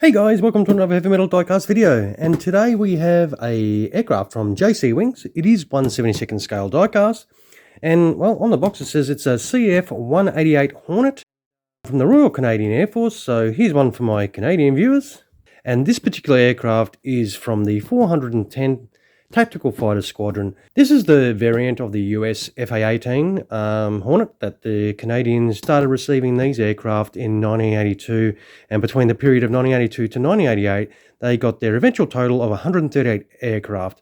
Hey guys, welcome to another Heavy Metal Diecast video, and today we have a aircraft from JC Wings. It is 1/72 scale diecast, and well, on the box it says it's a CF-188 Hornet from the Royal Canadian Air Force, so here's one for my Canadian viewers. And this particular aircraft is from the 410 Tactical Fighter Squadron. This is the variant of the US FA-18 Hornet that the Canadians started receiving these aircraft in 1982, and between the period of 1982 to 1988 they got their eventual total of 138 aircraft,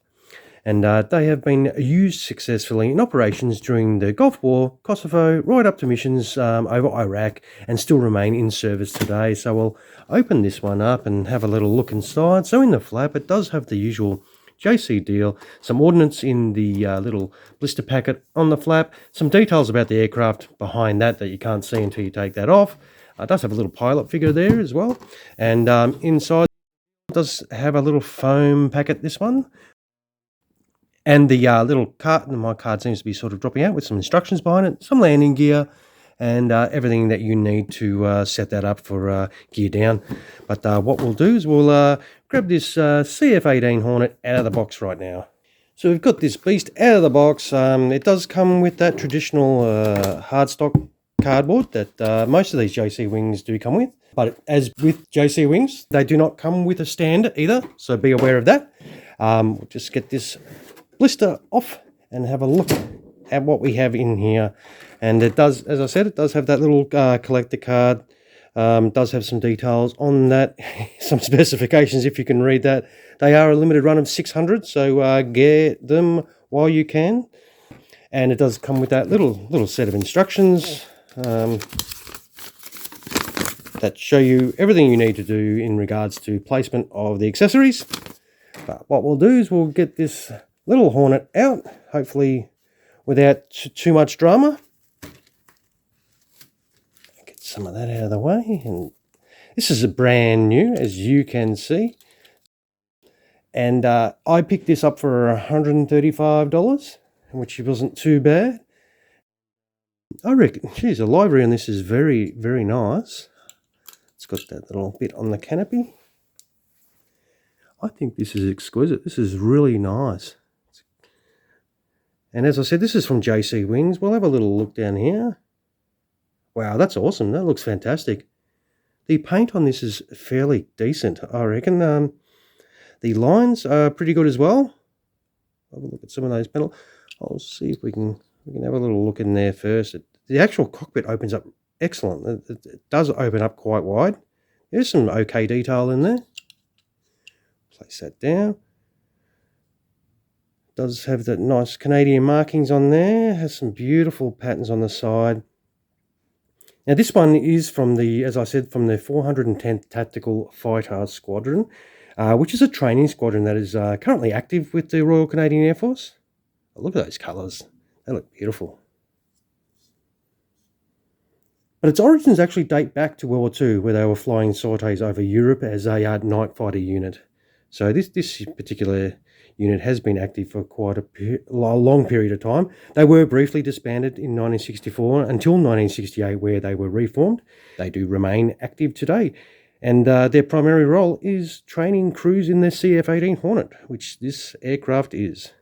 and they have been used successfully in operations during the Gulf War, Kosovo, right up to missions over Iraq, and still remain in service today. So we'll open this one up and have a little look inside. So in the flap it does have the usual JC deal, some ordnance in the little blister packet on the flap, some details about the aircraft behind that you can't see until you take that off. It does have a little pilot figure there as well, and inside it does have a little foam packet, this one, and the little card. My card seems to be sort of dropping out with some instructions behind it, some landing gear, and everything that you need to set that up for gear down. But what we'll do is we'll grab this CF-18 Hornet out of the box right now. So we've got this beast out of the box. It does come with that traditional hardstock cardboard that most of these JC Wings do come with. But as with JC Wings, they do not come with a stand either, so be aware of that. We'll just get this blister off and have a look at what we have in here. And it does, as I said, it does have that little collector card. Does have some details on that, some specifications if you can read that. They are a limited run of 600, so get them while you can. And it does come with that little set of instructions that show you everything you need to do in regards to placement of the accessories. But what we'll do is we'll get this little Hornet out, hopefully without too much drama. Get some of that out of the way. And this is a brand new, as you can see. And I picked this up for $135, which wasn't too bad. I reckon, geez, the livery on this is very, very nice. It's got that little bit on the canopy. I think this is exquisite. This is really nice. And as I said, this is from JC Wings. We'll have a little look down here. Wow, that's awesome. That looks fantastic. The paint on this is fairly decent, I reckon. The lines are pretty good as well. Have a look at some of those panels. I'll see if we can have a little look in there first. The actual cockpit opens up excellent. It does open up quite wide. There's some okay detail in there. Place that down. Does have that nice Canadian markings on there. Has some beautiful patterns on the side. Now this one is from the, as I said, from the 410th Tactical Fighter Squadron, which is a training squadron that is currently active with the Royal Canadian Air Force. Oh, look at those colours. They look beautiful. But its origins actually date back to World War II, where they were flying sorties over Europe as a night fighter unit. So this particular unit has been active for quite a long period of time. They were briefly disbanded in 1964 until 1968, where they were reformed. They do remain active today, and their primary role is training crews in the CF-18 Hornet, which this aircraft is.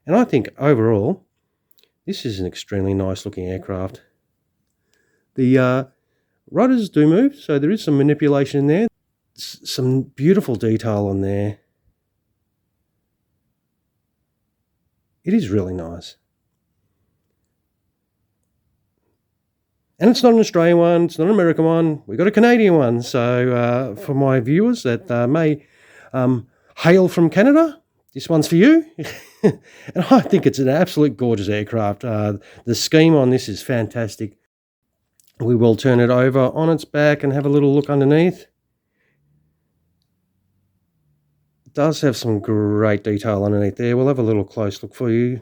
And I think overall, this is an extremely nice looking aircraft. The rudders do move, so there is some manipulation in there. Some beautiful detail on there. It is really nice. And it's not an Australian one, it's not an American one, we've got a Canadian one. So for my viewers that may hail from Canada, this one's for you. And I think it's an absolute gorgeous aircraft. The scheme on this is fantastic. We will turn it over on its back and have a little look underneath. Does have some great detail underneath there. We'll have a little close look for you.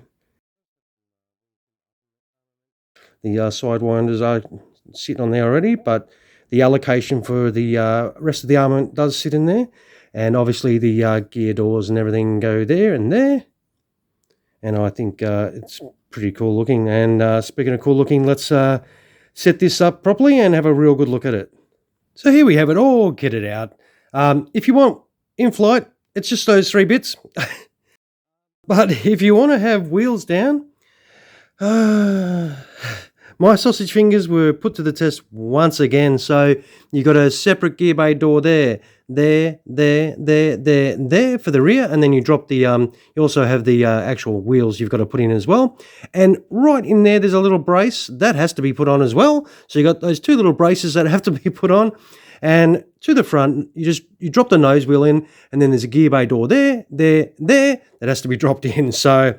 The sidewinders are sitting on there already, but the allocation for the rest of the armament does sit in there, and obviously the gear doors and everything go there and there. And I think it's pretty cool looking. And speaking of cool looking, let's set this up properly and have a real good look at it. So here we have it all kitted out. If you want in flight, it's just those 3 bits. But if you want to have wheels down, my sausage fingers were put to the test once again. So you got a separate gear bay door there for the rear, and then you drop the you also have the actual wheels you've got to put in as well. And right in there's a little brace that has to be put on as well. So you got those 2 little braces that have to be put on. And to the front, you drop the nose wheel in, and then there's a gear bay door there that has to be dropped in. So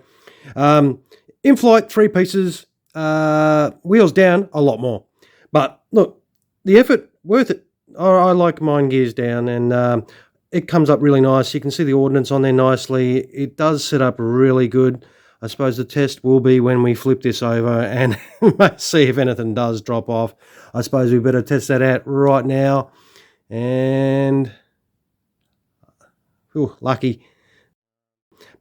in flight, 3 pieces, wheels down, a lot more. But look, the effort, worth it. I like mine gears down, and it comes up really nice. You can see the ordnance on there nicely. It does set up really good. I suppose the test will be when we flip this over and see if anything does drop off. I suppose we better test that out right now. And lucky.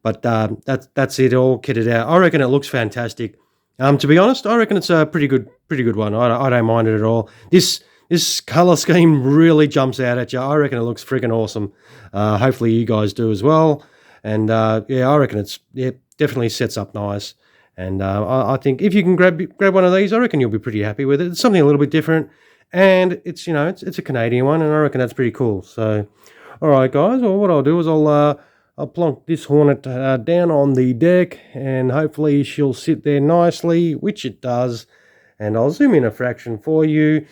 But that's it all kitted out. I reckon it looks fantastic. To be honest, I reckon it's a pretty good one. I don't mind it at all. This colour scheme really jumps out at you. I reckon it looks freaking awesome. Hopefully you guys do as well. And yeah, I reckon it definitely sets up nice. And I think if you can grab one of these, I reckon you'll be pretty happy with it. It's something a little bit different, and it's it's a Canadian one, and I reckon that's pretty cool. So, all right, guys. Well, what I'll do is I'll plonk this Hornet down on the deck, and hopefully she'll sit there nicely, which it does. And I'll zoom in a fraction for you.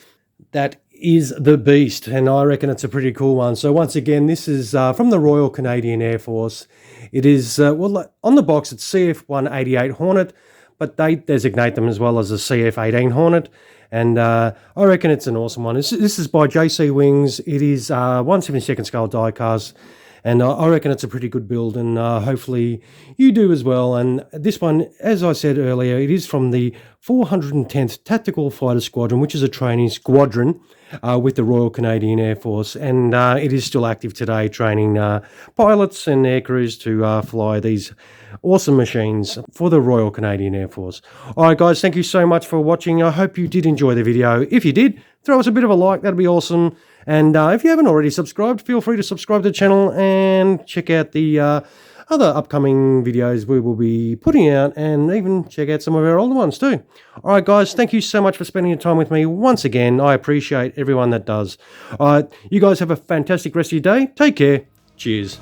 That is the beast, and I reckon it's a pretty cool one. So once again, this is from the Royal Canadian Air Force. It is, well, on the box it's CF-188 Hornet, but they designate them as well as a CF-18 Hornet, and I reckon it's an awesome one. This is by JC Wings. It is 1/72nd scale diecast, and I reckon it's a pretty good build, and hopefully you do as well. And this one, as I said earlier, it is from the 410th Tactical Fighter Squadron, which is a training squadron with the Royal Canadian Air Force, and it is still active today, training pilots and air crews to fly these awesome machines for the Royal Canadian Air Force. All right, guys, thank you so much for watching. I hope you did enjoy the video. If you did, throw us a bit of a like. That'd be awesome. And if you haven't already subscribed, feel free to subscribe to the channel and check out the other upcoming videos we will be putting out, and even check out some of our older ones too. All right, guys, thank you so much for spending your time with me once again. I appreciate everyone that does. All right, you guys have a fantastic rest of your day. Take care. Cheers.